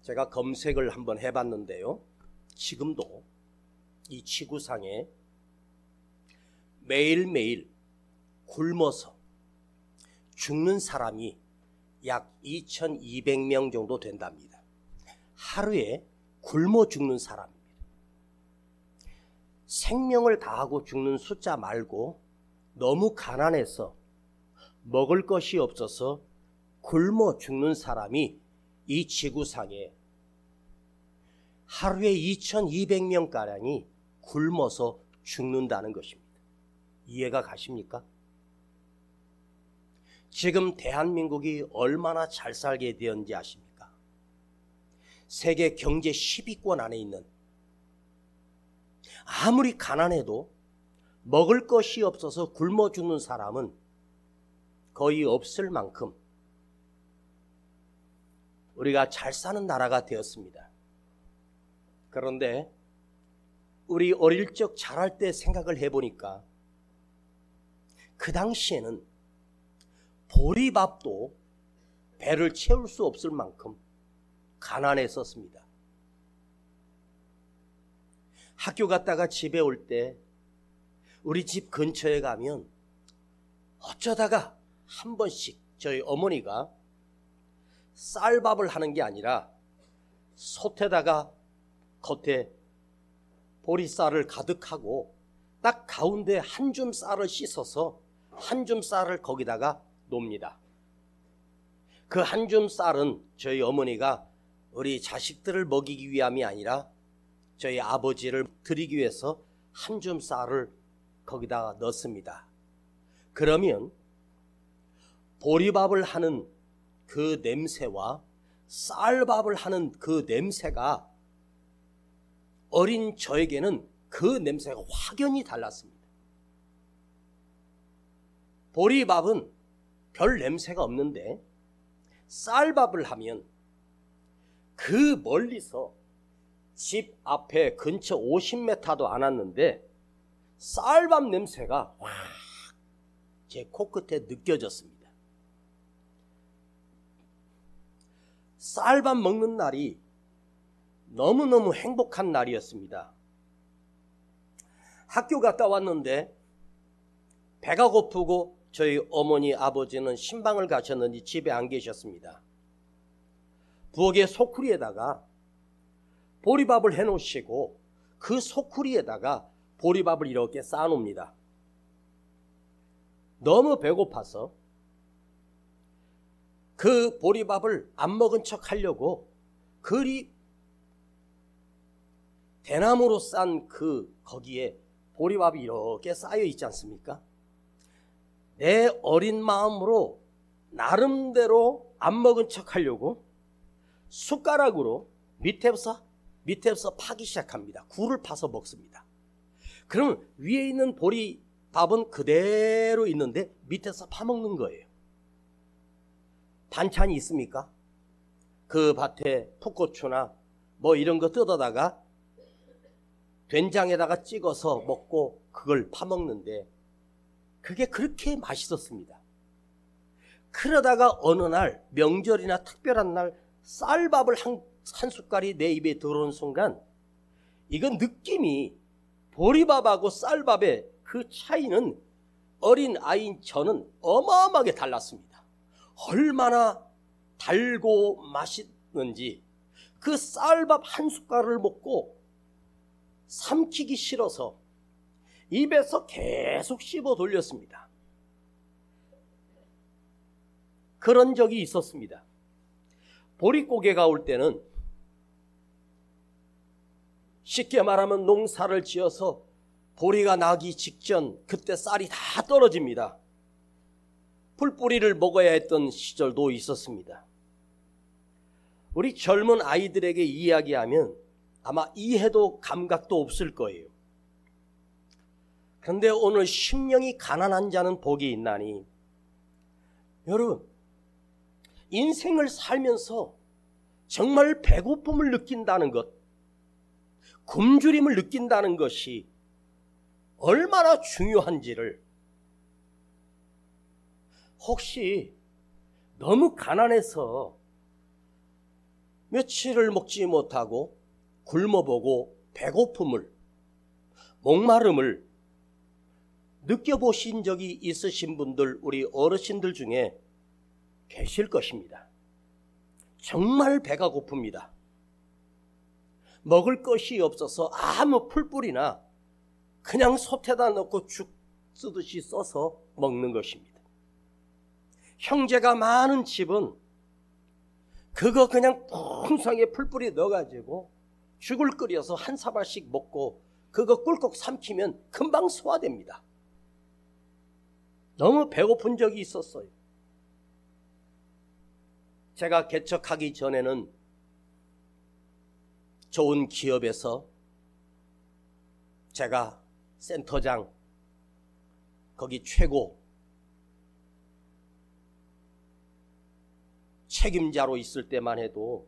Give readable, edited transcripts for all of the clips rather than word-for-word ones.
제가 검색을 한번 해봤는데요. 지금도 이 지구상에 매일매일 굶어서 죽는 사람이 약 2200명 정도 된답니다. 하루에 굶어 죽는 사람입니다. 생명을 다하고 죽는 숫자 말고 너무 가난해서 먹을 것이 없어서 굶어 죽는 사람이 이 지구상에 하루에 2200명가량이 굶어서 죽는다는 것입니다. 이해가 가십니까? 지금 대한민국이 얼마나 잘 살게 되었는지 아십니까? 세계 경제 10위권 안에 있는, 아무리 가난해도 먹을 것이 없어서 굶어 죽는 사람은 거의 없을 만큼 우리가 잘 사는 나라가 되었습니다. 그런데 우리 어릴 적 자랄 때 생각을 해보니까 그 당시에는 보리밥도 배를 채울 수 없을 만큼 가난했었습니다. 학교 갔다가 집에 올 때 우리 집 근처에 가면 어쩌다가 한 번씩 저희 어머니가 쌀밥을 하는 게 아니라 솥에다가 겉에 보리쌀을 가득하고 딱 가운데 한 줌 쌀을 씻어서 한 줌 쌀을 거기다가 놉니다. 그 한 줌 쌀은 저희 어머니가 우리 자식들을 먹이기 위함이 아니라 저희 아버지를 드리기 위해서 한 줌 쌀을 거기다가 넣습니다. 그러면 보리밥을 하는 그 냄새와 쌀밥을 하는 그 냄새가 어린 저에게는 그 냄새가 확연히 달랐습니다. 보리밥은 별 냄새가 없는데 쌀밥을 하면 그 멀리서 집 앞에 근처 50m도 안 왔는데 쌀밥 냄새가 확 제 코끝에 느껴졌습니다. 쌀밥 먹는 날이 너무너무 행복한 날이었습니다. 학교 갔다 왔는데 배가 고프고 저희 어머니 아버지는 신방을 가셨는지 집에 안 계셨습니다. 부엌에 소쿠리에다가 보리밥을 해놓으시고 그 소쿠리에다가 보리밥을 이렇게 쌓아놓습니다. 너무 배고파서 그 보리밥을 안 먹은 척 하려고 그리 대나무로 싼 거기에 보리밥이 이렇게 쌓여 있지 않습니까? 내 어린 마음으로 나름대로 안 먹은 척 하려고 숟가락으로 밑에서 파기 시작합니다. 굴을 파서 먹습니다. 그러면 위에 있는 보리밥은 그대로 있는데 밑에서 파먹는 거예요. 반찬이 있습니까? 그 밭에 풋고추나 뭐 이런 거 뜯어다가 된장에다가 찍어서 먹고 그걸 파먹는데 그게 그렇게 맛있었습니다. 그러다가 어느 날 명절이나 특별한 날 쌀밥을 한 숟갈이 내 입에 들어오는 순간 이건 느낌이 보리밥하고 쌀밥의 그 차이는 어린 아이인 저는 어마어마하게 달랐습니다. 얼마나 달고 맛있는지 그 쌀밥 한 숟갈을 먹고 삼키기 싫어서 입에서 계속 씹어 돌렸습니다. 그런 적이 있었습니다. 보릿고개가 올 때는 쉽게 말하면 농사를 지어서 보리가 나기 직전 그때 쌀이 다 떨어집니다. 풀뿌리를 먹어야 했던 시절도 있었습니다. 우리 젊은 아이들에게 이야기하면 아마 이해도 감각도 없을 거예요. 그런데 오늘 심령이 가난한 자는 복이 있나니, 여러분 인생을 살면서 정말 배고픔을 느낀다는 것, 굶주림을 느낀다는 것이 얼마나 중요한지를, 혹시 너무 가난해서 며칠을 먹지 못하고 굶어보고 배고픔을, 목마름을 느껴보신 적이 있으신 분들, 우리 어르신들 중에 계실 것입니다. 정말 배가 고픕니다. 먹을 것이 없어서 아무 풀뿌리나 그냥 솥에다 넣고 죽 쓰듯이 써서 먹는 것입니다. 형제가 많은 집은 그거 그냥 풍성하게 풀뿌리 넣어가지고 죽을 끓여서 한 사발씩 먹고 그거 꿀꺽 삼키면 금방 소화됩니다. 너무 배고픈 적이 있었어요. 제가 개척하기 전에는 좋은 기업에서 제가 센터장, 거기 최고 책임자로 있을 때만 해도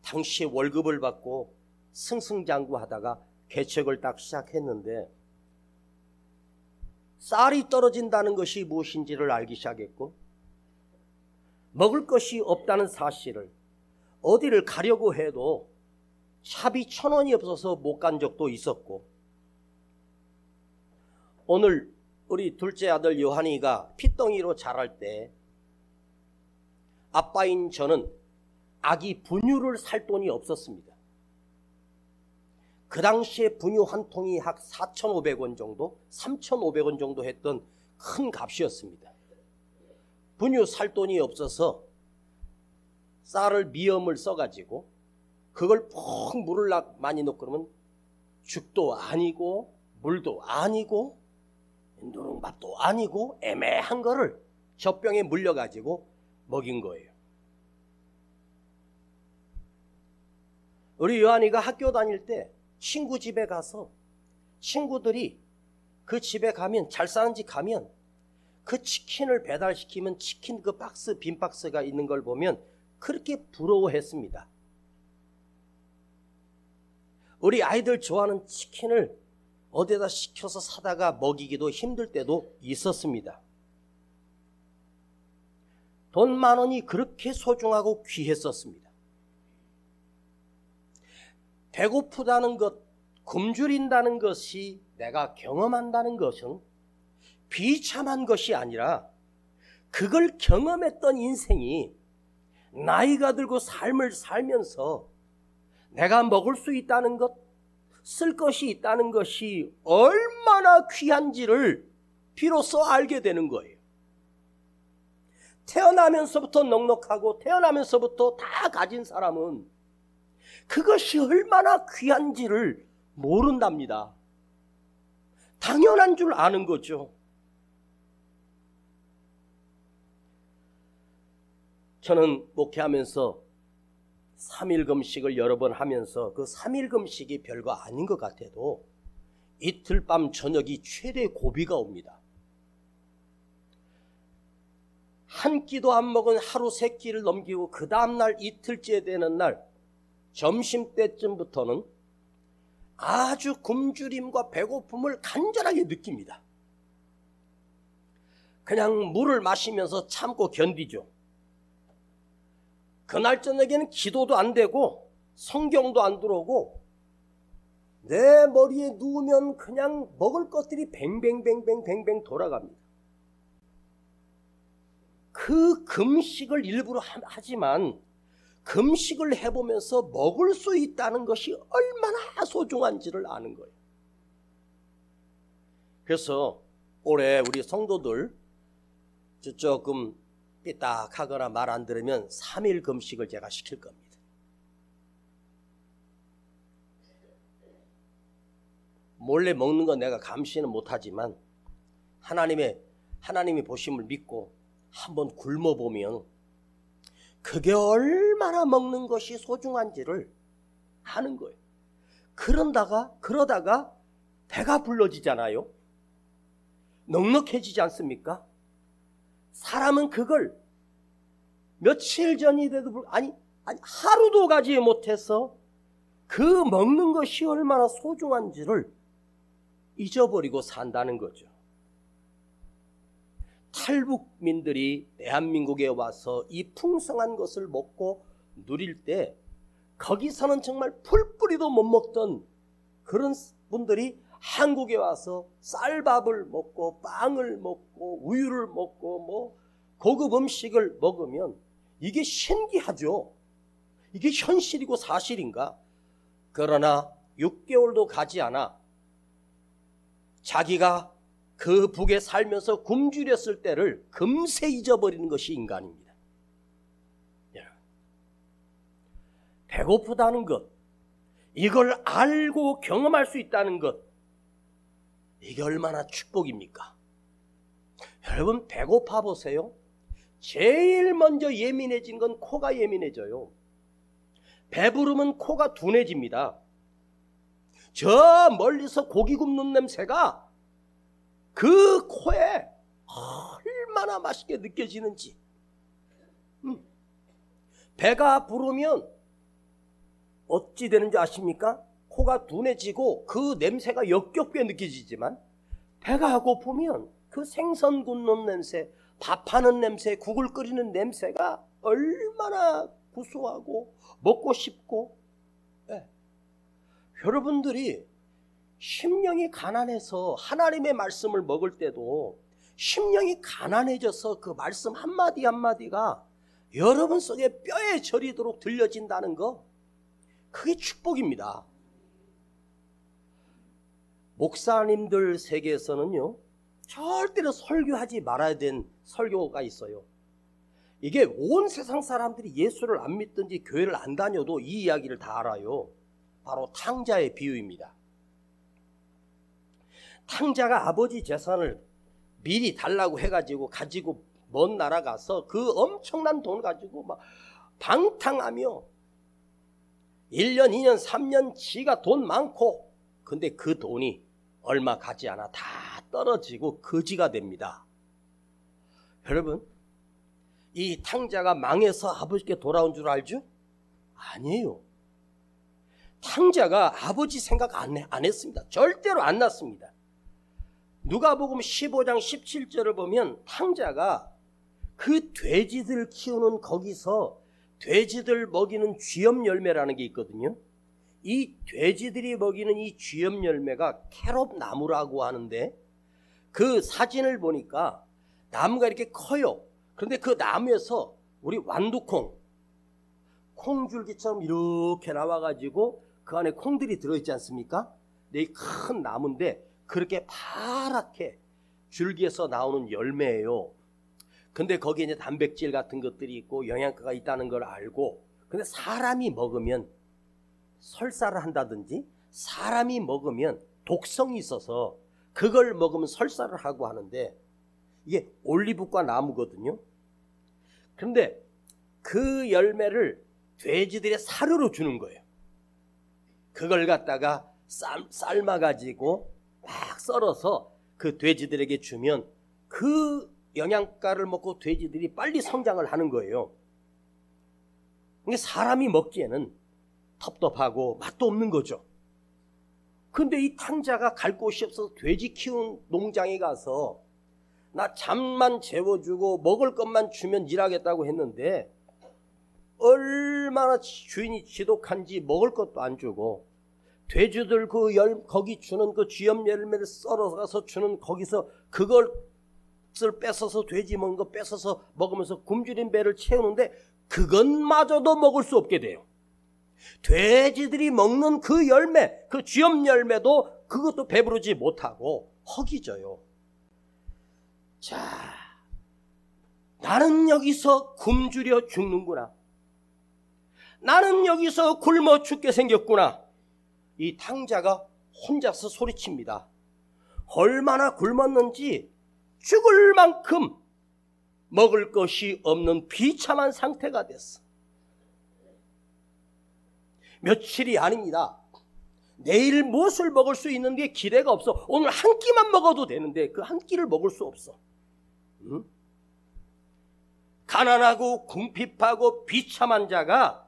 당시 월급을 받고 승승장구하다가 개척을 딱 시작했는데 쌀이 떨어진다는 것이 무엇인지를 알기 시작했고 먹을 것이 없다는 사실을, 어디를 가려고 해도 차비 1,000원이 없어서 못 간 적도 있었고, 오늘 우리 둘째 아들 요한이가 핏덩이로 자랄 때 아빠인 저는 아기 분유를 살 돈이 없었습니다. 그 당시에 분유 한 통이 약 4,500원 정도, 3,500원 정도 했던 큰 값이었습니다. 분유 살 돈이 없어서 쌀을 미염을 써가지고 그걸 푹 물을 많이 넣고 그러면 죽도 아니고 물도 아니고 누룽밥도 아니고 애매한 거를 젖병에 물려가지고 먹인 거예요. 우리 요한이가 학교 다닐 때 친구 집에 가서 친구들이 그 집에 가면, 잘 사는 집 가면 그 치킨을 배달시키면 치킨 그 박스, 빈 박스가 있는 걸 보면 그렇게 부러워했습니다. 우리 아이들 좋아하는 치킨을 어디다 시켜서 사다가 먹이기도 힘들 때도 있었습니다. 돈 10,000원이 그렇게 소중하고 귀했었습니다. 배고프다는 것, 굶주린다는 것이, 내가 경험한다는 것은 비참한 것이 아니라 그걸 경험했던 인생이 나이가 들고 삶을 살면서 내가 먹을 수 있다는 것, 쓸 것이 있다는 것이 얼마나 귀한지를 비로소 알게 되는 거예요. 태어나면서부터 넉넉하고 태어나면서부터 다 가진 사람은 그것이 얼마나 귀한지를 모른답니다. 당연한 줄 아는 거죠. 저는 목회하면서 3일 금식을 여러 번 하면서 그 3일 금식이 별거 아닌 것 같아도 이틀 밤 저녁이 최대 고비가 옵니다. 한 끼도 안 먹은 하루 3끼를 넘기고 그 다음날 이틀째 되는 날 점심때쯤부터는 아주 굶주림과 배고픔을 간절하게 느낍니다. 그냥 물을 마시면서 참고 견디죠. 그날 저녁에는 기도도 안 되고 성경도 안 들어오고 내 머리에 누우면 그냥 먹을 것들이 뱅뱅뱅뱅뱅뱅 돌아갑니다. 그 금식을 일부러 하지만 금식을 해보면서 먹을 수 있다는 것이 얼마나 소중한지를 아는 거예요. 그래서 올해 우리 성도들 조금 삐딱하거나 말 안 들으면 3일 금식을 제가 시킬 겁니다. 몰래 먹는 건 내가 감시는 못하지만 하나님이 보심을 믿고 한번 굶어보면 그게 얼마나 먹는 것이 소중한지를 아는 거예요. 그러다가 배가 불러지잖아요. 넉넉해지지 않습니까? 사람은 그걸 며칠 전이 돼도 아니 하루도 가지 못해서 그 먹는 것이 얼마나 소중한지를 잊어버리고 산다는 거죠. 탈북민들이 대한민국에 와서 이 풍성한 것을 먹고 누릴 때 거기서는 정말 풀뿌리도 못 먹던 그런 분들이 한국에 와서 쌀밥을 먹고 빵을 먹고 우유를 먹고 뭐 고급 음식을 먹으면 이게 신기하죠. 이게 현실이고 사실인가? 그러나 6개월도 가지 않아 자기가 그 북에 살면서 굶주렸을 때를 금세 잊어버리는 것이 인간입니다. 배고프다는 것, 이걸 알고 경험할 수 있다는 것, 이게 얼마나 축복입니까? 여러분 배고파 보세요. 제일 먼저 예민해진 건 코가 예민해져요. 배부르면 코가 둔해집니다. 저 멀리서 고기 굽는 냄새가 그 코에 얼마나 맛있게 느껴지는지. 배가 부르면 어찌 되는지 아십니까? 코가 둔해지고 그 냄새가 역겹게 느껴지지만 배가 고프면 그 생선 굽는 냄새, 밥하는 냄새, 국을 끓이는 냄새가 얼마나 구수하고 먹고 싶고. 여러분들이 심령이 가난해서 하나님의 말씀을 먹을 때도 심령이 가난해져서 그 말씀 한마디 한마디가 여러분 속에 뼈에 저리도록 들려진다는 거, 그게 축복입니다. 목사님들 세계에서는요, 절대로 설교하지 말아야 된 설교가 있어요. 이게 온 세상 사람들이 예수를 안 믿든지 교회를 안 다녀도 이 이야기를 다 알아요. 바로 탕자의 비유입니다. 탕자가 아버지 재산을 미리 달라고 해가지고 가지고 먼 나라 가서 그 엄청난 돈 가지고 막 방탕하며 1년, 2년, 3년 지가 돈 많고, 근데 그 돈이 얼마 가지 않아 다 떨어지고 거지가 됩니다. 여러분, 이 탕자가 망해서 아버지께 돌아온 줄 알죠? 아니에요. 탕자가 아버지 생각 안 했습니다. 절대로 안 났습니다. 누가복음 15장 17절을 보면 탕자가 그 돼지들 키우는 거기서 돼지들 먹이는 쥐염 열매라는 게 있거든요. 이 돼지들이 먹이는 이 쥐염 열매가 캐롭 나무라고 하는데, 그 사진을 보니까 나무가 이렇게 커요. 그런데 그 나무에서 우리 완두콩, 콩줄기처럼 이렇게 나와가지고 그 안에 콩들이 들어있지 않습니까? 근데 이 큰 나무인데 그렇게 파랗게 줄기에서 나오는 열매예요. 근데 거기에 이제 단백질 같은 것들이 있고 영양가가 있다는 걸 알고, 근데 사람이 먹으면 설사를 한다든지 사람이 먹으면 독성이 있어서 그걸 먹으면 설사를 하고 하는데, 이게 올리브과 나무거든요. 그런데 그 열매를 돼지들의 사료로 주는 거예요. 그걸 갖다가 삶아가지고 막 썰어서 그 돼지들에게 주면 그 영양가를 먹고 돼지들이 빨리 성장을 하는 거예요. 이게 사람이 먹기에는 텁텁하고 맛도 없는 거죠. 근데 이 탕자가 갈 곳이 없어서 돼지 키운 농장에 가서 나 잠만 재워주고 먹을 것만 주면 일하겠다고 했는데 얼마나 주인이 지독한지 먹을 것도 안 주고, 돼지들 거기 주는 그 쥐염 열매를 썰어서 주는 거기서 그것을 뺏어서 돼지 먹는 거 뺏어서 먹으면서 굶주린 배를 채우는데 그것마저도 먹을 수 없게 돼요. 돼지들이 먹는 그 열매, 그 쥐염 열매도 그것도 배부르지 못하고 허기져요. 자, 나는 여기서 굶주려 죽는구나. 나는 여기서 굶어 죽게 생겼구나. 이 탕자가 혼자서 소리칩니다. 얼마나 굶었는지 죽을 만큼 먹을 것이 없는 비참한 상태가 됐어. 며칠이 아닙니다. 내일 무엇을 먹을 수 있는 게 기대가 없어. 오늘 한 끼만 먹어도 되는데 그 한 끼를 먹을 수 없어. 응? 가난하고 궁핍하고 비참한 자가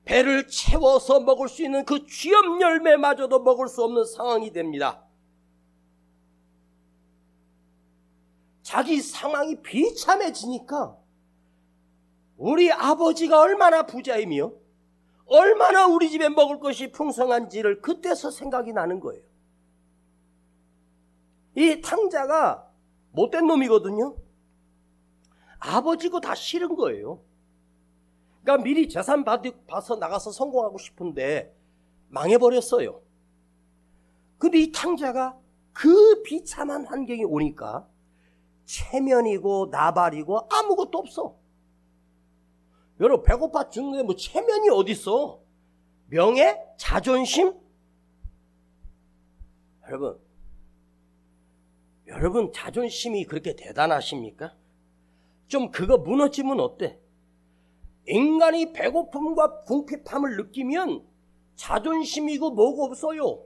배를 채워서 먹을 수 있는 그 쥐염 열매마저도 먹을 수 없는 상황이 됩니다. 자기 상황이 비참해지니까 우리 아버지가 얼마나 부자이며 얼마나 우리 집에 먹을 것이 풍성한지를 그때서 생각이 나는 거예요. 이 탕자가 못된 놈이거든요. 아버지고 다 싫은 거예요. 그러니까 미리 재산 봐서 나가서 성공하고 싶은데 망해버렸어요. 근데 이 탕자가 그 비참한 환경이 오니까 체면이고 나발이고 아무것도 없어. 여러분, 배고파 죽는데 뭐 체면이 어딨어? 명예? 자존심? 여러분 자존심이 그렇게 대단하십니까? 좀 그거 무너지면 어때? 인간이 배고픔과 궁핍함을 느끼면 자존심이고 뭐고 없어요.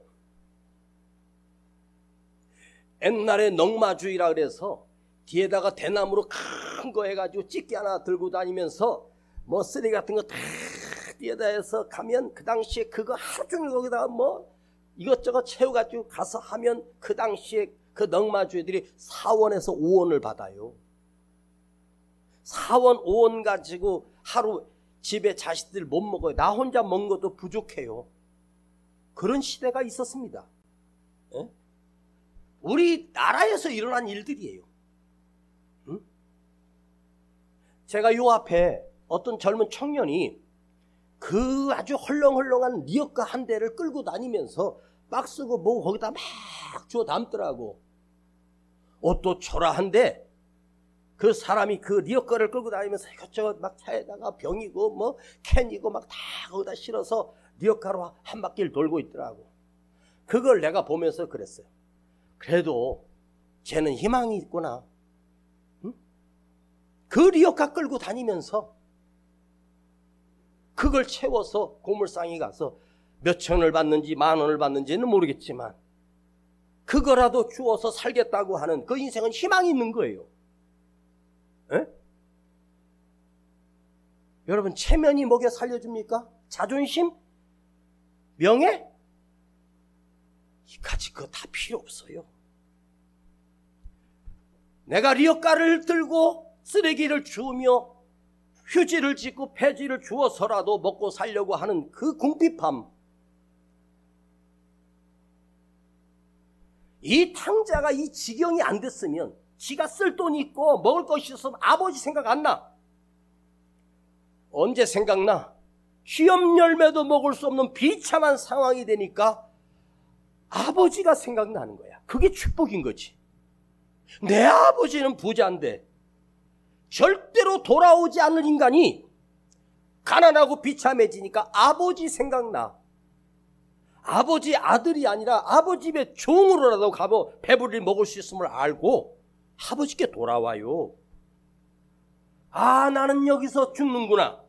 옛날에 넝마주의라 그래서 뒤에다가 대나무로 큰 거 해가지고 찌개 하나 들고 다니면서 뭐 쓰레기 같은 거 다 뒤에다 해서 가면 그 당시에 그거 하루 종일 거기다가 뭐 이것저것 채워가지고 가서 하면 그 당시에 그 넝마주의들이 4원에서 5원을 받아요. 4원 5원 가지고 하루 집에 자식들 못 먹어요. 나 혼자 먹는 것도 부족해요. 그런 시대가 있었습니다. 예? 우리 나라에서 일어난 일들이에요. 응? 제가 요 앞에 어떤 젊은 청년이 그 아주 헐렁헐렁한 리어카 한 대를 끌고 다니면서 박스고 뭐 거기다 막 주워 담더라고. 옷도 초라한데 그 사람이 그 리어카를 끌고 다니면서 이것저것 막 차에다가 병이고 뭐 캔이고 막 다 거기다 실어서 리어카로 한 바퀴를 돌고 있더라고. 그걸 내가 보면서 그랬어요. 그래도 쟤는 희망이 있구나. 응? 그 리어카 끌고 다니면서 그걸 채워서 고물상에 가서 몇 천을 받는지 만 원을 받는지는 모르겠지만 그거라도 주어서 살겠다고 하는 그 인생은 희망이 있는 거예요. 에? 여러분, 체면이 먹여 살려줍니까? 자존심? 명예? 이까지 그거 다 필요 없어요. 내가 리어카를 들고 쓰레기를 주우며 휴지를 짓고 폐지를 주어서라도 먹고 살려고 하는 그 궁핍함. 이 탕자가 이 지경이 안 됐으면 지가 쓸 돈이 있고 먹을 것이 있으면 아버지 생각 안 나. 언제 생각나? 시험 열매도 먹을 수 없는 비참한 상황이 되니까 아버지가 생각나는 거야. 그게 축복인 거지. 내 아버지는 부자인데 절대로 돌아오지 않는 인간이 가난하고 비참해지니까 아버지 생각나. 아버지 아들이 아니라 아버지 집에 종으로라도 가서 배부리 먹을 수 있음을 알고 아버지께 돌아와요. 아, 나는 여기서 죽는구나.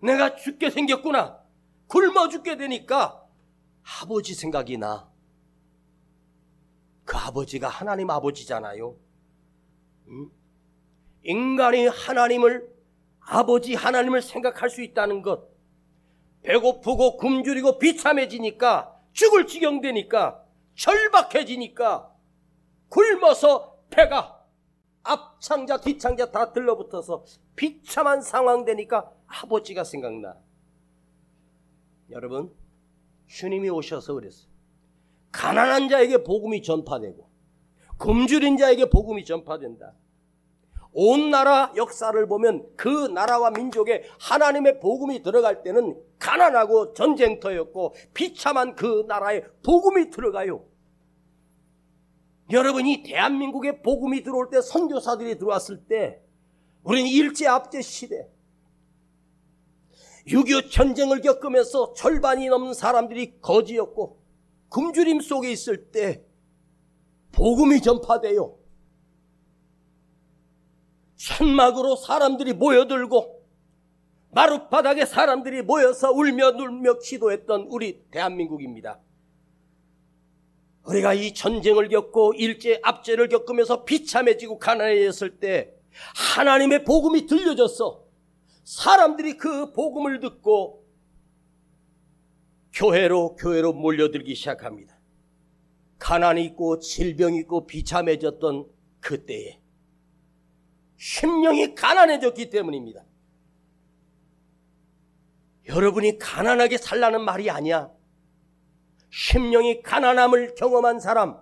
내가 죽게 생겼구나. 굶어 죽게 되니까 아버지 생각이 나. 그 아버지가 하나님 아버지잖아요. 인간이 아버지 하나님을 생각할 수 있다는 것, 배고프고 굶주리고 비참해지니까 죽을 지경 되니까 절박해지니까 굶어서 배가 앞창자 뒷창자 다 들러붙어서 비참한 상황 되니까 아버지가 생각나. 여러분, 주님이 오셔서 그랬어요. 가난한 자에게 복음이 전파되고 굶주린 자에게 복음이 전파된다. 온 나라 역사를 보면 그 나라와 민족에 하나님의 복음이 들어갈 때는 가난하고 전쟁터였고 비참한 그 나라에 복음이 들어가요. 여러분이 대한민국에 복음이 들어올 때, 선교사들이 들어왔을 때 우리는 일제압제 시대 6.25 전쟁을 겪으면서 절반이 넘는 사람들이 거지였고 굶주림 속에 있을 때 복음이 전파돼요. 천막으로 사람들이 모여들고 마룻바닥에 사람들이 모여서 울며 눌며 기도했던 우리 대한민국입니다. 우리가 이 전쟁을 겪고 일제압제를 겪으면서 비참해지고 가난해졌을 때 하나님의 복음이 들려졌어. 사람들이 그 복음을 듣고 교회로 몰려들기 시작합니다. 가난이 있고 질병이 있고 비참해졌던 그때에 심령이 가난해졌기 때문입니다. 여러분이 가난하게 살라는 말이 아니야. 심령이 가난함을 경험한 사람,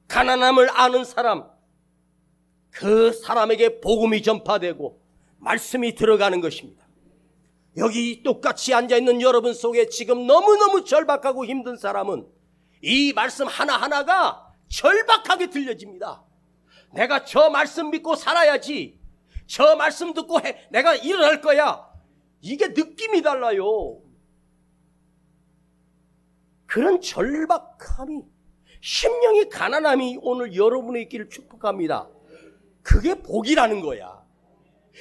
가난함을 아는 사람, 그 사람에게 복음이 전파되고 말씀이 들어가는 것입니다. 여기 똑같이 앉아있는 여러분 속에 지금 너무너무 절박하고 힘든 사람은 이 말씀 하나하나가 절박하게 들려집니다. 내가 저 말씀 믿고 살아야지, 저 말씀 듣고 내가 일어날 거야, 이게 느낌이 달라요. 그런 절박함이, 심령이 가난함이 오늘 여러분의 있기를 축복합니다. 그게 복이라는 거야.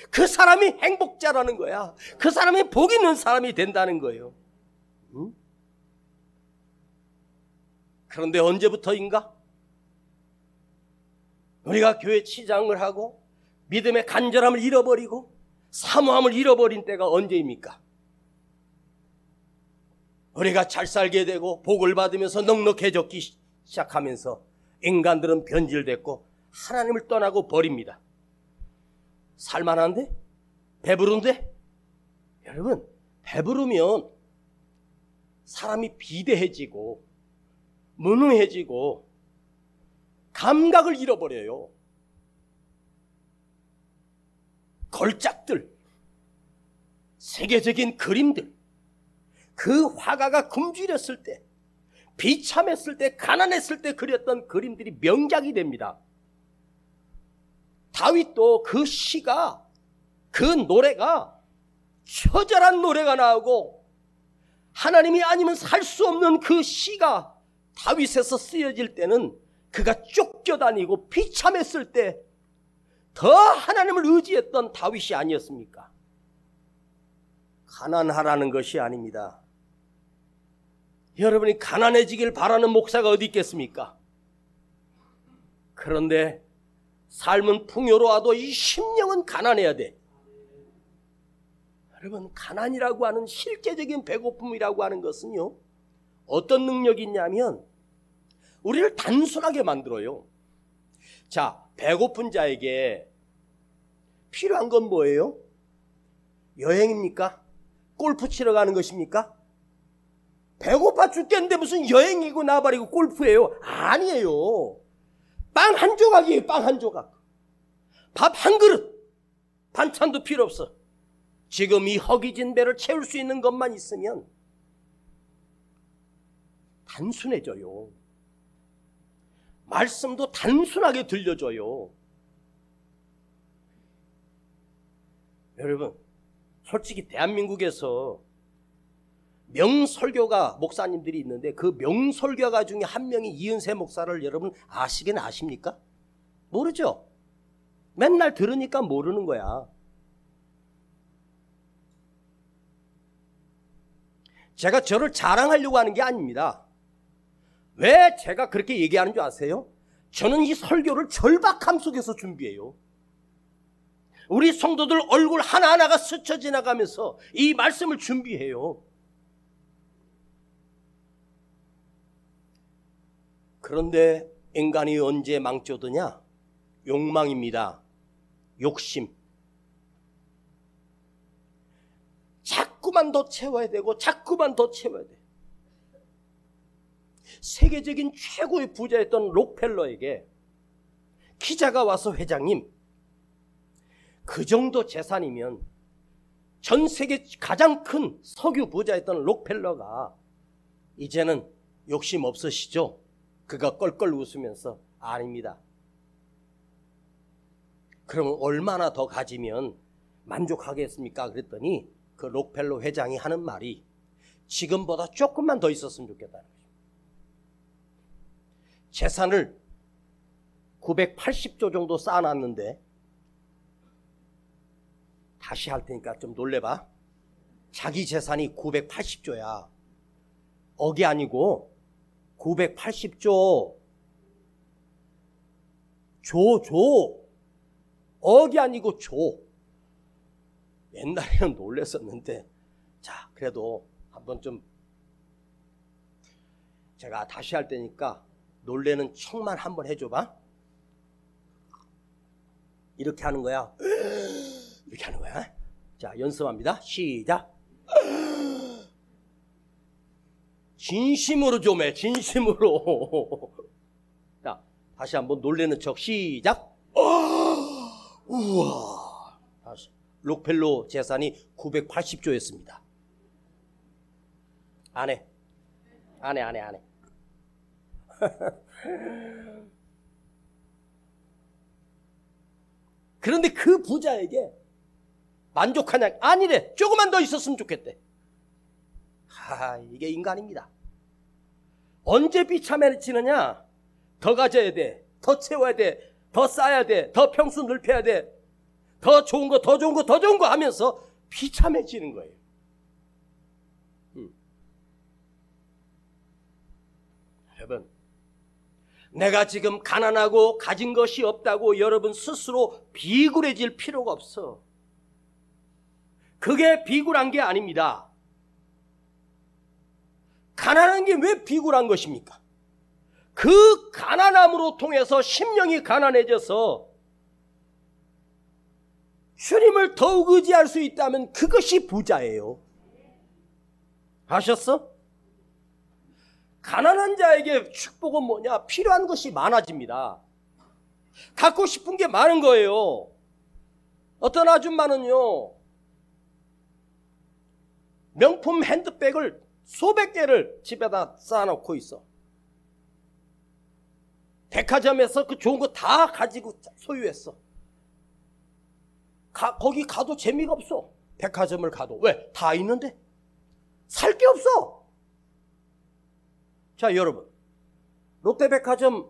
그 사람이 행복자라는 거야. 그 사람이 복 있는 사람이 된다는 거예요. 응? 그런데 언제부터인가? 우리가 교회 치장을 하고 믿음의 간절함을 잃어버리고 사모함을 잃어버린 때가 언제입니까? 우리가 잘 살게 되고 복을 받으면서 넉넉해졌기 시작하면서 인간들은 변질됐고 하나님을 떠나고 버립니다. 살만한데? 배부른데? 여러분, 배부르면 사람이 비대해지고 무능해지고 감각을 잃어버려요. 걸작들, 세계적인 그림들, 그 화가가 굶주렸을 때, 비참했을 때, 가난했을 때 그렸던 그림들이 명작이 됩니다. 다윗도 그 시가, 그 노래가 처절한 노래가 나오고 하나님이 아니면 살 수 없는 그 시가 다윗에서 쓰여질 때는 그가 쫓겨다니고 비참했을 때 더 하나님을 의지했던 다윗이 아니었습니까? 가난하라는 것이 아닙니다. 여러분이 가난해지길 바라는 목사가 어디 있겠습니까? 그런데 삶은 풍요로워도 이 심령은 가난해야 돼. 여러분, 가난이라고 하는 실제적인 배고픔이라고 하는 것은요, 어떤 능력이 있냐면 우리를 단순하게 만들어요. 자, 배고픈 자에게 필요한 건 뭐예요? 여행입니까? 골프 치러 가는 것입니까? 배고파 죽겠는데 무슨 여행이고 나발이고 골프예요? 아니에요. 빵 한 조각이에요. 빵 한 조각. 밥 한 그릇. 반찬도 필요 없어. 지금 이 허기진 배를 채울 수 있는 것만 있으면 단순해져요. 말씀도 단순하게 들려줘요. 여러분, 솔직히 대한민국에서 명설교가 목사님들이 있는데 그 명설교가 중에 한 명이 이은세 목사를 여러분 아시긴 아십니까? 모르죠? 맨날 들으니까 모르는 거야. 제가 저를 자랑하려고 하는 게 아닙니다. 왜 제가 그렇게 얘기하는 줄 아세요? 저는 이 설교를 절박함 속에서 준비해요. 우리 성도들 얼굴 하나하나가 스쳐 지나가면서 이 말씀을 준비해요. 그런데 인간이 언제 망쳐드냐? 욕망입니다. 욕심. 자꾸만 더 채워야 되고 자꾸만 더 채워야 돼. 세계적인 최고의 부자였던 록펠러에게 기자가 와서, 회장님, 그 정도 재산이면 전 세계 가장 큰 석유 부자였던 록펠러가 이제는 욕심 없으시죠? 그가 껄껄 웃으면서, 아닙니다. 그러면 얼마나 더 가지면 만족하겠습니까? 그랬더니 그 록펠러 회장이 하는 말이, 지금보다 조금만 더 있었으면 좋겠다는 거죠. 재산을 980조 정도 쌓아놨는데, 다시 할 테니까 좀 놀래봐. 자기 재산이 980조야. 억이 아니고 980조. 억이 아니고 조. 옛날에는 놀랬었는데, 자, 그래도 한번 좀, 제가 다시 할 테니까 놀래는 척만 한번 해줘봐. 이렇게 하는 거야. 이렇게 하는 거야. 자, 연습합니다. 시작. 진심으로 좀 해. 진심으로. 자, 다시 한번 놀래는 척. 시작. 우와. 다시. 록펠로 재산이 980조였습니다. 안 해. 그런데 그 부자에게 만족하냐? 아니래. 조금만 더 있었으면 좋겠대. 이게 인간입니다. 언제 비참해지느냐? 더 가져야 돼. 더 채워야 돼. 더 쌓아야 돼. 더 평수 넓혀야 돼. 더 좋은 거, 더 좋은 거, 더 좋은 거 하면서 비참해지는 거예요. 여러분, 내가 지금 가난하고 가진 것이 없다고 여러분 스스로 비굴해질 필요가 없어. 그게 비굴한 게 아닙니다. 가난한 게 왜 비굴한 것입니까? 그 가난함으로 통해서 심령이 가난해져서 주님을 더욱 의지할 수 있다면 그것이 부자예요. 아셨어? 가난한 자에게 축복은 뭐냐? 필요한 것이 많아집니다. 갖고 싶은 게 많은 거예요. 어떤 아줌마는요, 명품 핸드백을 수백 개를 집에다 쌓아놓고 있어. 백화점에서 그 좋은 거 다 가지고 소유했어. 거기 가도 재미가 없어. 백화점을 가도. 왜? 다 있는데 살 게 없어. 자, 여러분, 롯데백화점,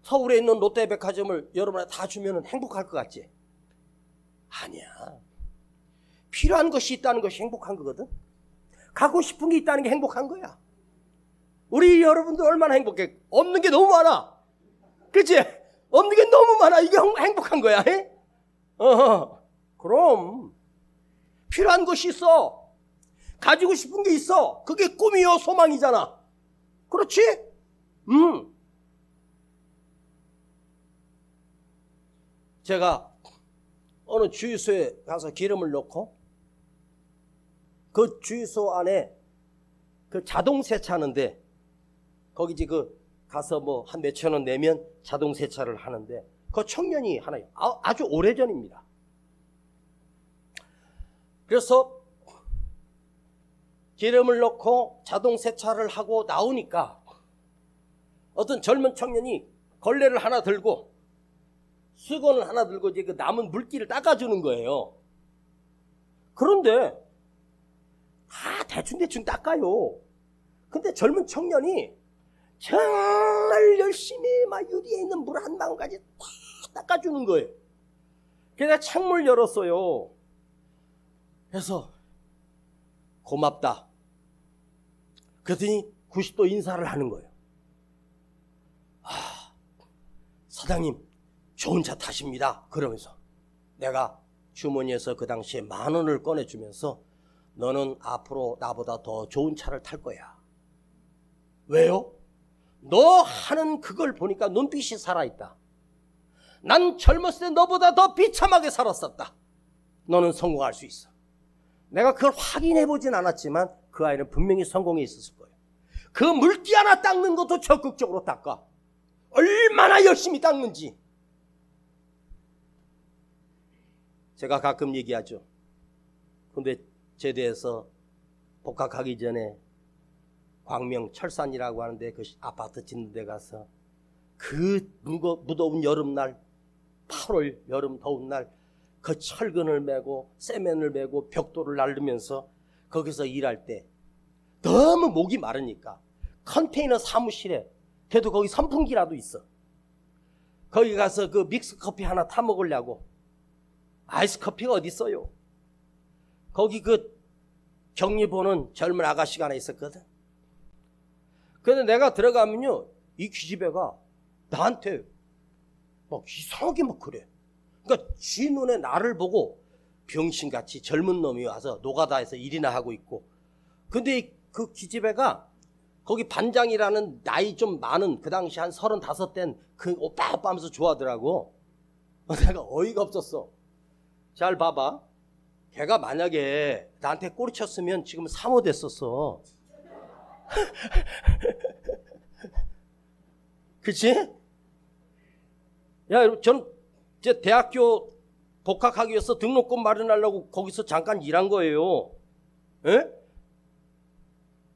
서울에 있는 롯데백화점을 여러분한테 다 주면 행복할 것 같지? 아니야. 필요한 것이 있다는 것이 행복한 거거든. 갖고 싶은 게 있다는 게 행복한 거야. 우리 여러분도 얼마나 행복해. 없는 게 너무 많아. 그치? 없는 게 너무 많아. 이게 행복한 거야. 에? 그럼 필요한 것이 있어. 가지고 싶은 게 있어. 그게 꿈이요 소망이잖아. 그렇지? 제가 어느 주유소에 가서 기름을 넣고 그 주유소 안에 그 자동 세차하는데 거기 가서 뭐 한 몇천 원 내면 자동 세차를 하는데 그 청년이 하나 아주 오래전입니다. 그래서 기름을 넣고 자동 세차를 하고 나오니까 어떤 젊은 청년이 걸레를 하나 들고 수건을 하나 들고 이제 그 남은 물기를 닦아주는 거예요. 그런데 다 대충대충 닦아요. 근데 젊은 청년이 정말 열심히 막 유리에 있는 물 한 방울까지 다 닦아주는 거예요. 그래서 창문을 열었어요. 그래서 고맙다. 그랬더니 90도 인사를 하는 거예요. 사장님 좋은 차 타십니다. 그러면서 내가 주머니에서 그 당시에 10,000원을 꺼내주면서 너는 앞으로 나보다 더 좋은 차를 탈 거야. 왜요? 너 하는 그걸 보니까 눈빛이 살아있다. 난 젊었을 때 너보다 더 비참하게 살았었다. 너는 성공할 수 있어. 내가 그걸 확인해보진 않았지만 그 아이는 분명히 성공해 있었을 거예요. 그 물기 하나 닦는 것도 적극적으로 닦아. 얼마나 열심히 닦는지. 제가 가끔 얘기하죠. 근데 제대해서 복학하기 전에 광명 철산이라고 하는데 그 아파트 짓는 데 가서 그 무더운 여름날 8월 여름 더운 날 그 철근을 메고 세면을 메고 벽돌을 날르면서 거기서 일할 때 너무 목이 마르니까 컨테이너 사무실에 그래도 거기 선풍기라도 있어. 거기 가서 그 믹스커피 하나 타 먹으려고. 아이스커피가 어디 있어요. 거기 그 격리 보는 젊은 아가씨가 하나 있었거든. 그런데 내가 들어가면요 이 기집애가 나한테 막 이상하게 막 그래. 그러니까 지 눈에 나를 보고 병신같이 젊은 놈이 와서 노가다에서 일이나 하고 있고. 근데 그 기집애가 거기 반장이라는 나이 좀 많은 그 당시 한 35된 그 오빠 하면서 좋아하더라고. 내가 어이가 없었어. 잘 봐봐. 걔가 만약에 나한테 꼬리 쳤으면 지금 사모 됐었어. 그치? 야, 저는 이제 대학교 복학하기 위해서 등록금 마련하려고 거기서 잠깐 일한 거예요. 에?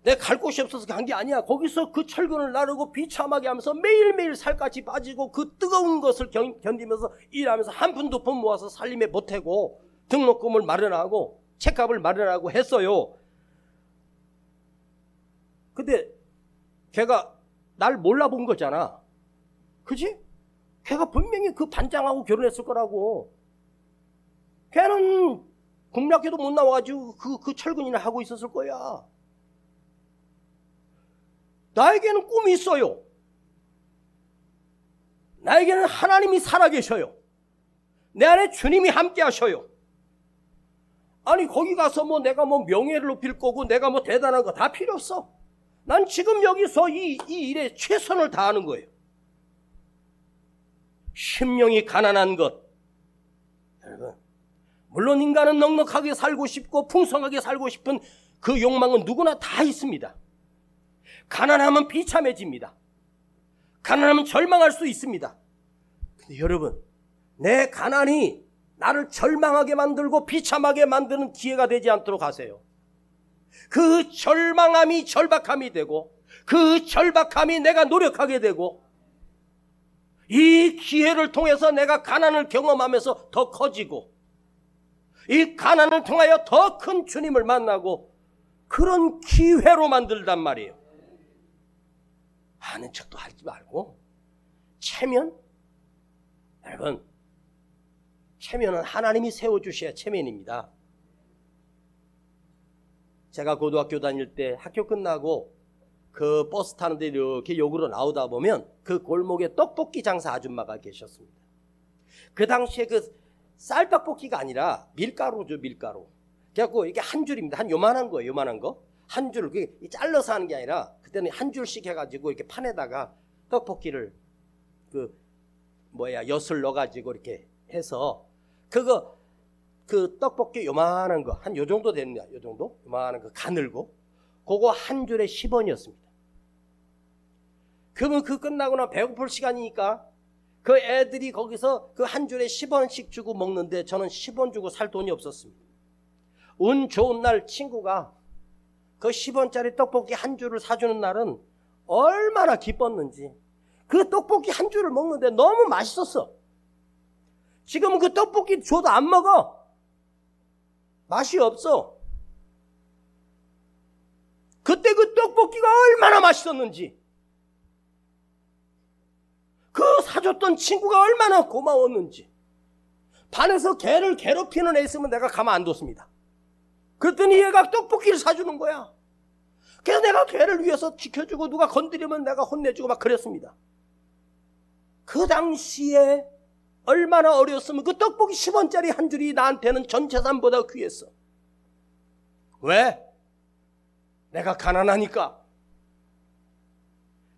내가 갈 곳이 없어서 간 게 아니야. 거기서 그 철근을 나르고 비참하게 하면서 매일매일 살까지 빠지고 그 뜨거운 것을 견디면서 일하면서 한 푼 두 푼 모아서 살림에 보태고 등록금을 마련하고 책값을 마련하고 했어요. 근데 걔가 날 몰라본 거잖아. 그지? 걔가 분명히 그 반장하고 결혼했을 거라고. 걔는 국민학교도 못 나와가지고 그 철근이나 하고 있었을 거야. 나에게는 꿈이 있어요. 나에게는 하나님이 살아계셔요. 내 안에 주님이 함께 하셔요. 아니 거기 가서 뭐 내가 뭐 명예를 높일 거고 내가 뭐 대단한 거 다 필요 없어. 난 지금 여기서 이 일에 최선을 다하는 거예요. 심령이 가난한 것. 여러분, 물론 인간은 넉넉하게 살고 싶고 풍성하게 살고 싶은 그 욕망은 누구나 다 있습니다. 가난하면 비참해집니다. 가난하면 절망할 수 있습니다. 근데 여러분, 내 가난이 나를 절망하게 만들고 비참하게 만드는 기회가 되지 않도록 하세요. 그 절망함이 절박함이 되고 그 절박함이 내가 노력하게 되고 이 기회를 통해서 내가 가난을 경험하면서 더 커지고 이 가난을 통하여 더 큰 주님을 만나고 그런 기회로 만들단 말이에요. 아는 척도 하지 말고 체면? 여러분, 체면은 하나님이 세워주셔야 체면입니다. 제가 고등학교 다닐 때 학교 끝나고 그 버스 타는데 이렇게 역으로 나오다 보면 그 골목에 떡볶이 장사 아줌마가 계셨습니다. 그 당시에 그 쌀떡볶이가 아니라 밀가루죠, 밀가루. 그래갖고 이게 한 줄입니다. 한 요만한 거예요, 요만한 거. 한 줄을 그게 잘라서 하는 게 아니라 그때는 한 줄씩 해가지고 이렇게 판에다가 떡볶이를 엿을 넣어가지고 이렇게 해서 그 떡볶이 요만한 거 한 요 정도 됩니다. 요 정도 요만한 거 가늘고 그거 한 줄에 10원이었습니다. 그러면 그 끝나고나 배고플 시간이니까 그 애들이 거기서 그 한 줄에 10원씩 주고 먹는데 저는 10원 주고 살 돈이 없었습니다. 운 좋은 날 친구가 그 10원짜리 떡볶이 한 줄을 사주는 날은 얼마나 기뻤는지. 그 떡볶이 한 줄을 먹는데 너무 맛있었어. 지금은 그 떡볶이 줘도 안 먹어. 맛이 없어. 그때 그 떡볶이가 얼마나 맛있었는지, 그 사줬던 친구가 얼마나 고마웠는지. 반에서 걔를 괴롭히는 애 있으면 내가 가만 안 뒀습니다. 그랬더니 얘가 떡볶이를 사주는 거야. 그래서 내가 걔를 위해서 지켜주고 누가 건드리면 내가 혼내주고 막 그랬습니다. 그 당시에 얼마나 어려웠으면 그 떡볶이 10원짜리 한 줄이 나한테는 전 재산보다 귀했어. 왜? 내가 가난하니까.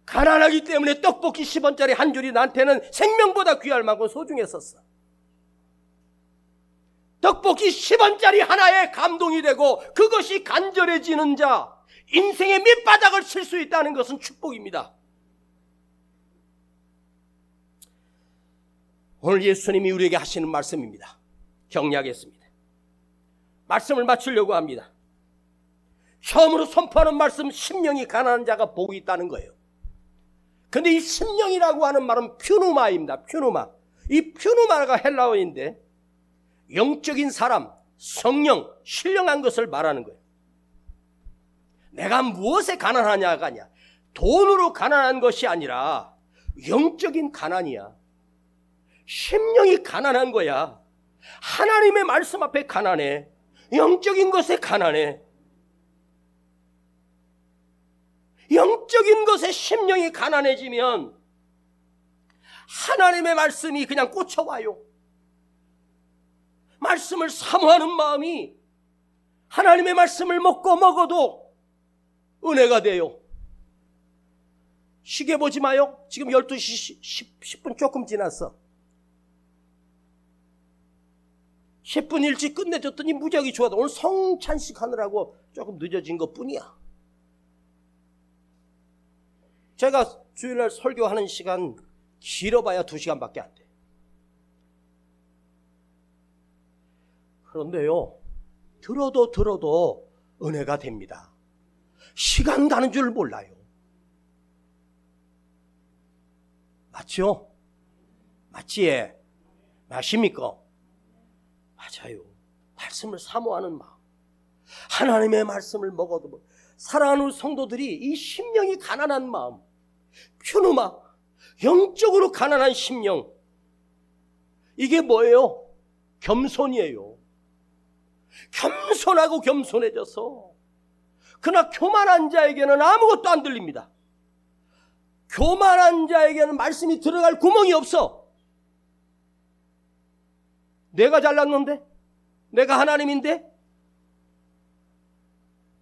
가난하기 때문에 떡볶이 10원짜리 한 줄이 나한테는 생명보다 귀할 만큼 소중했었어. 떡볶이 10원짜리 하나에 감동이 되고 그것이 간절해지는 자, 인생의 밑바닥을 칠 수 있다는 것은 축복입니다. 오늘 예수님이 우리에게 하시는 말씀입니다. 격려하겠습니다. 말씀을 마치려고 합니다. 처음으로 선포하는 말씀, 심령이 가난한 자가 복이 있다는 거예요. 근데 이 심령이라고 하는 말은 퓨누마입니다. 퓨누마. 이 퓨누마가 헬라어인데 영적인 사람, 성령, 신령한 것을 말하는 거예요. 내가 무엇에 가난하냐가 아니야. 돈으로 가난한 것이 아니라 영적인 가난이야. 심령이 가난한 거야. 하나님의 말씀 앞에 가난해. 영적인 것에 가난해. 영적인 것에 심령이 가난해지면 하나님의 말씀이 그냥 꽂혀와요. 말씀을 사모하는 마음이 하나님의 말씀을 먹어도 은혜가 돼요. 시계 보지 마요. 지금 12시 10분 조금 지났어. 10분 일찍 끝내줬더니 무지하게 좋아도 오늘 성찬식 하느라고 조금 늦어진 것 뿐이야. 제가 주일날 설교하는 시간 길어봐야 2시간밖에 안 돼. 그런데요, 들어도 은혜가 됩니다. 시간 가는 줄 몰라요. 맞죠? 맞지? 맞습니까? 맞아요. 말씀을 사모하는 마음, 하나님의 말씀을 먹어도 사랑하는 성도들이 이 심령이 가난한 마음, 퓨누마, 영적으로 가난한 심령, 이게 뭐예요? 겸손이에요. 겸손하고 겸손해져서, 그러나 교만한 자에게는 아무것도 안 들립니다. 교만한 자에게는 말씀이 들어갈 구멍이 없어. 내가 잘났는데? 내가 하나님인데?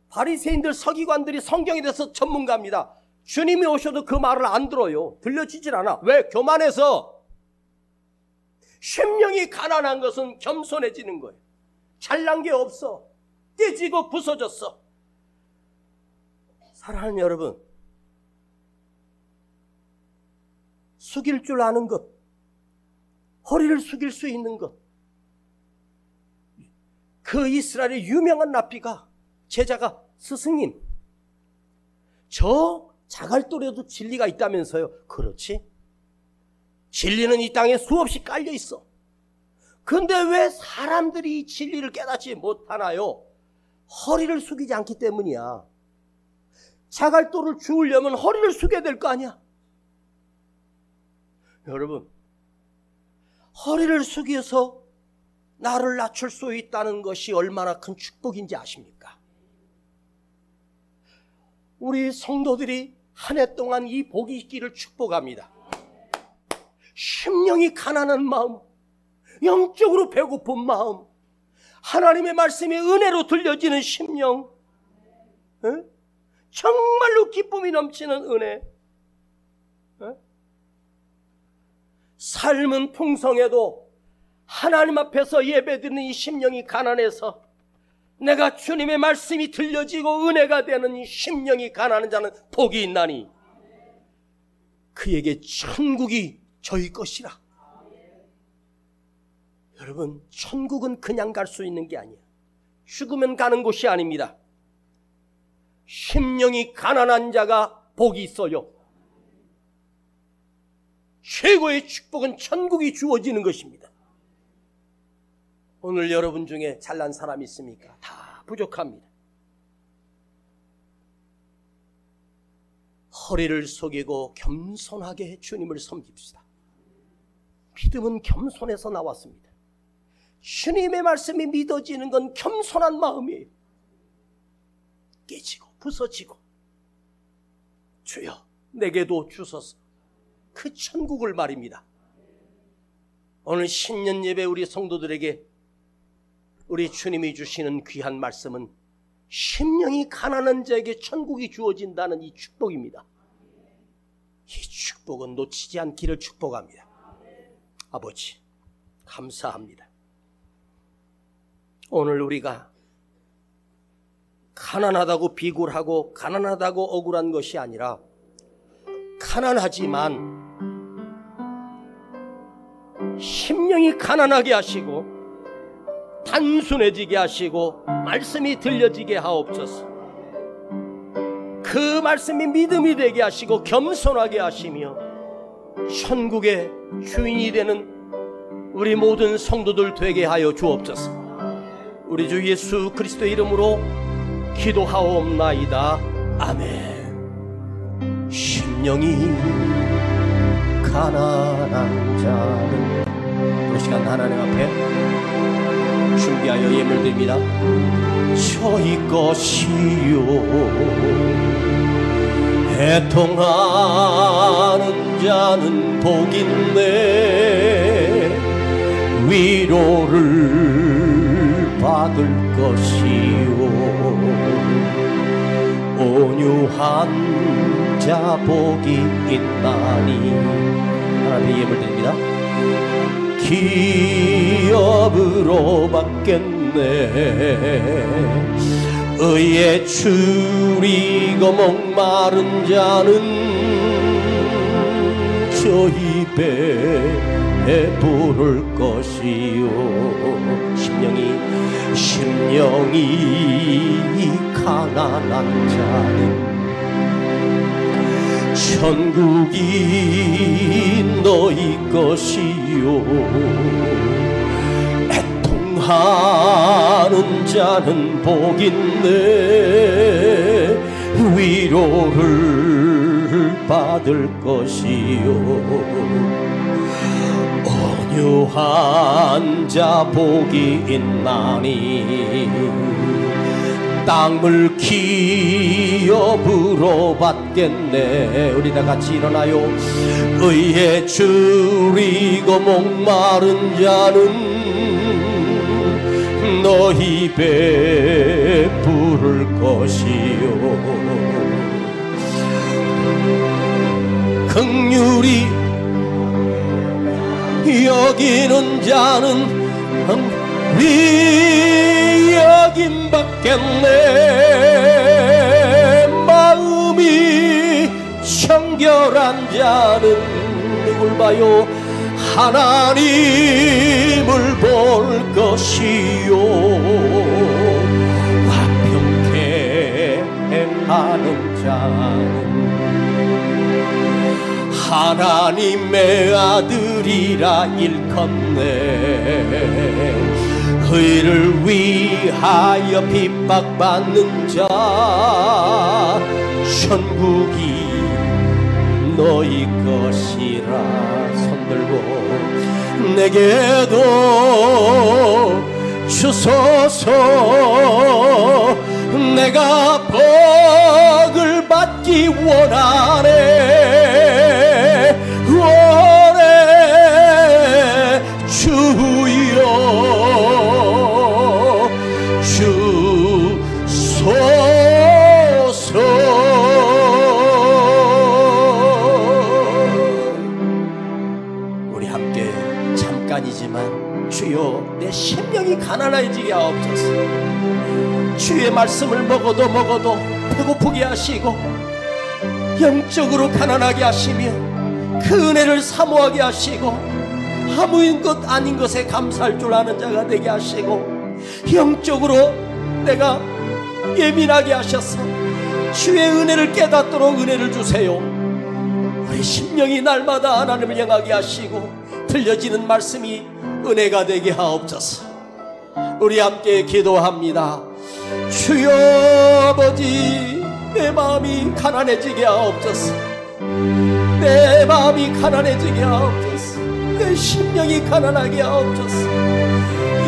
바리새인들, 서기관들이 성경에 대해서 전문가입니다. 주님이 오셔도 그 말을 안 들어요. 들려지질 않아. 왜? 교만해서. 심령이 가난한 것은 겸손해지는 거예요. 잘난 게 없어. 떼지고 부서졌어. 사랑하는 여러분, 숙일 줄 아는 것, 허리를 숙일 수 있는 것, 그 이스라엘의 유명한 랍비가, 제자가, 스승님, 저 자갈돌에도 진리가 있다면서요. 그렇지? 진리는 이 땅에 수없이 깔려 있어. 근데 왜 사람들이 이 진리를 깨닫지 못하나요? 허리를 숙이지 않기 때문이야. 자갈돌을 주우려면 허리를 숙여야 될 거 아니야. 여러분, 허리를 숙여서 나를 낮출 수 있다는 것이 얼마나 큰 축복인지 아십니까? 우리 성도들이 한 해 동안 이 복이 있기를 축복합니다. 심령이 가난한 마음, 영적으로 배고픈 마음, 하나님의 말씀이 은혜로 들려지는 심령, 정말로 기쁨이 넘치는 은혜. 삶은 풍성해도 하나님 앞에서 예배드리는 이 심령이 가난해서 내가 주님의 말씀이 들려지고 은혜가 되는 이 심령이 가난한 자는 복이 있나니 그에게 천국이 저희 것이라. 여러분, 천국은 그냥 갈 수 있는 게 아니야. 죽으면 가는 곳이 아닙니다. 심령이 가난한 자가 복이 있어요. 최고의 축복은 천국이 주어지는 것입니다. 오늘 여러분 중에 잘난 사람 있습니까? 다 부족합니다. 허리를 숙이고 겸손하게 주님을 섬깁시다. 믿음은 겸손해서 나왔습니다. 주님의 말씀이 믿어지는 건 겸손한 마음이에요. 깨지고 부서지고, 주여 내게도 주소서, 그 천국을 말입니다. 오늘 신년 예배 우리 성도들에게 우리 주님이 주시는 귀한 말씀은 심령이 가난한 자에게 천국이 주어진다는 이 축복입니다. 이 축복은 놓치지 않기를 축복합니다. 아버지, 감사합니다. 오늘 우리가 가난하다고 비굴하고 가난하다고 억울한 것이 아니라 가난하지만 심령이 가난하게 하시고 단순해지게 하시고 말씀이 들려지게 하옵소서. 그 말씀이 믿음이 되게 하시고 겸손하게 하시며 천국의 주인이 되는 우리 모든 성도들 되게 하여 주옵소서. 우리 주 예수 그리스도의 이름으로 기도하옵나이다. 아멘. 심령이 가난한 자는, 이 시간 하나님 앞에 준비하여 예물 드립니다. 저희 것이요 애통하는 자는 복있네. 위로를 받을 것이요 온유한 자 복이 있나니. 하나님의 예물 드립니다. 기업으로 받겠네. 의에 줄이고 목마른 자는 저희 배에 부를 것이요. 심령이 가난한 자는 천국이 너희 것이요. 애통하는 자는 복인데 위로를 받을 것이요. 온유한 자 복이 있나니 땅을 기업으로 받겠네. 우리 다 같이 일어나요. 의에 줄이고 목마른 자는 너희 배에 부를 것이요. 긍휼히 여기는 자는 여김 받겠네. 마음이 청결한 자는 누굴 봐요? 하나님을 볼 것이요. 화평케 행하는 자는 하나님의 아들이라 일컫네. 의를 위하여 핍박받는 자 천국이 너희 것이라. 손들고 내게도 주소서. 내가 복을 받기 원하네. 원해 주여 주소서. 우리 함께 잠깐이지만 주여 내 심령이 가난해지게 하옵소서. 주의 말씀을 먹어도 배고프게 하시고 영적으로 가난하게 하시며 그 은혜를 사모하게 하시고 아무인 것 아닌 것에 감사할 줄 아는 자가 되게 하시고 영적으로 내가 예민하게 하셔서 주의 은혜를 깨닫도록 은혜를 주세요. 우리 심령이 날마다 하나님을 향하게 하시고 들려지는 말씀이 은혜가 되게 하옵소서. 우리 함께 기도합니다. 주여 아버지, 내 마음이 가난해지게 하옵소서. 내 마음이 가난해지게 하옵소서. 내 심령이 가난하게 하옵소서.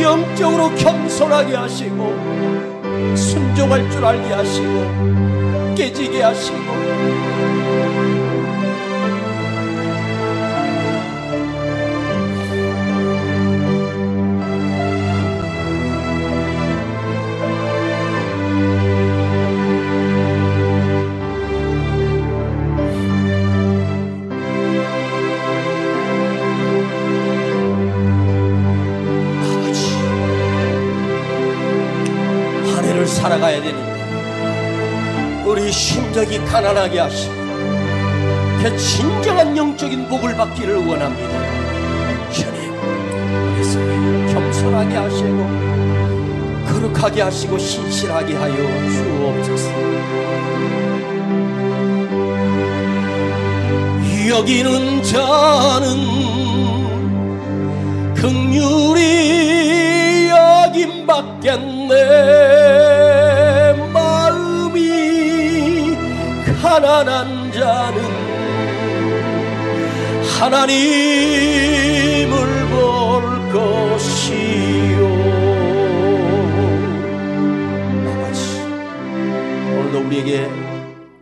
영적으로 겸손하게 하시고 순종할 줄 알게 하시고 깨지게 하시고. 살아가야 되는데 우리 심정이 가난하게 하시고 그 진정한 영적인 복을 받기를 원합니다. 주님, 그래서 겸손하게 하시고 거룩하게 하시고 신실하게 하여 주옵소서. 여기는 자는 긍휼히 여김 받겠네. 마음이 가난한 자는 하나님을 볼 것이요. 아버지, 오늘도 우리에게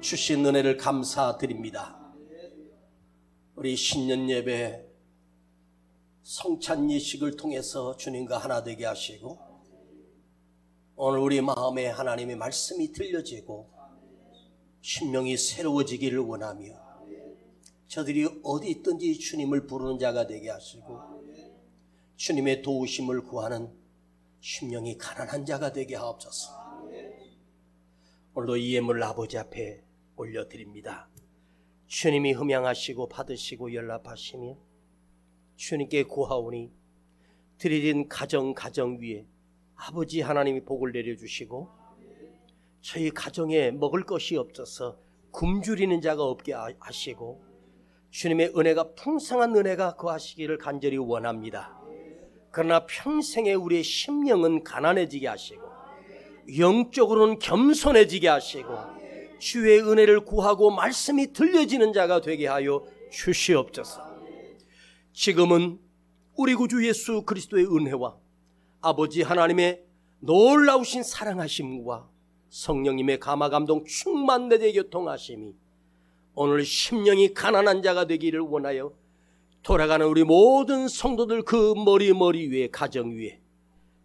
주신 은혜를 감사드립니다. 우리 신년 예배 성찬 예식을 통해서 주님과 하나 되게 하시고 오늘 우리 마음에 하나님의 말씀이 들려지고 심령이 새로워지기를 원하며 저들이 어디 있든지 주님을 부르는 자가 되게 하시고 주님의 도우심을 구하는 심령이 가난한 자가 되게 하옵소서. 오늘도 이 예물을 아버지 앞에 올려드립니다. 주님이 흠양하시고 받으시고 연락하시며 주님께 구하오니 드리는 가정 위에 아버지 하나님이 복을 내려주시고 저희 가정에 먹을 것이 없어서 굶주리는 자가 없게 하시고 주님의 은혜가 풍성한 은혜가 거하시기를 간절히 원합니다. 그러나 평생에 우리의 심령은 가난해지게 하시고 영적으로는 겸손해지게 하시고 주의 은혜를 구하고 말씀이 들려지는 자가 되게 하여 주시옵소서. 지금은 우리 구주 예수 그리스도의 은혜와 아버지 하나님의 놀라우신 사랑하심과 성령님의 감화감동 충만 내재 교통하심이 오늘 심령이 가난한 자가 되기를 원하여 돌아가는 우리 모든 성도들 그 머리 위에 가정 위에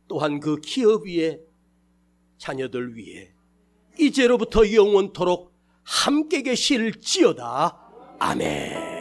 또한 그 기업 위에 자녀들 위에 이제로부터 영원토록 함께 계실지어다. 아멘.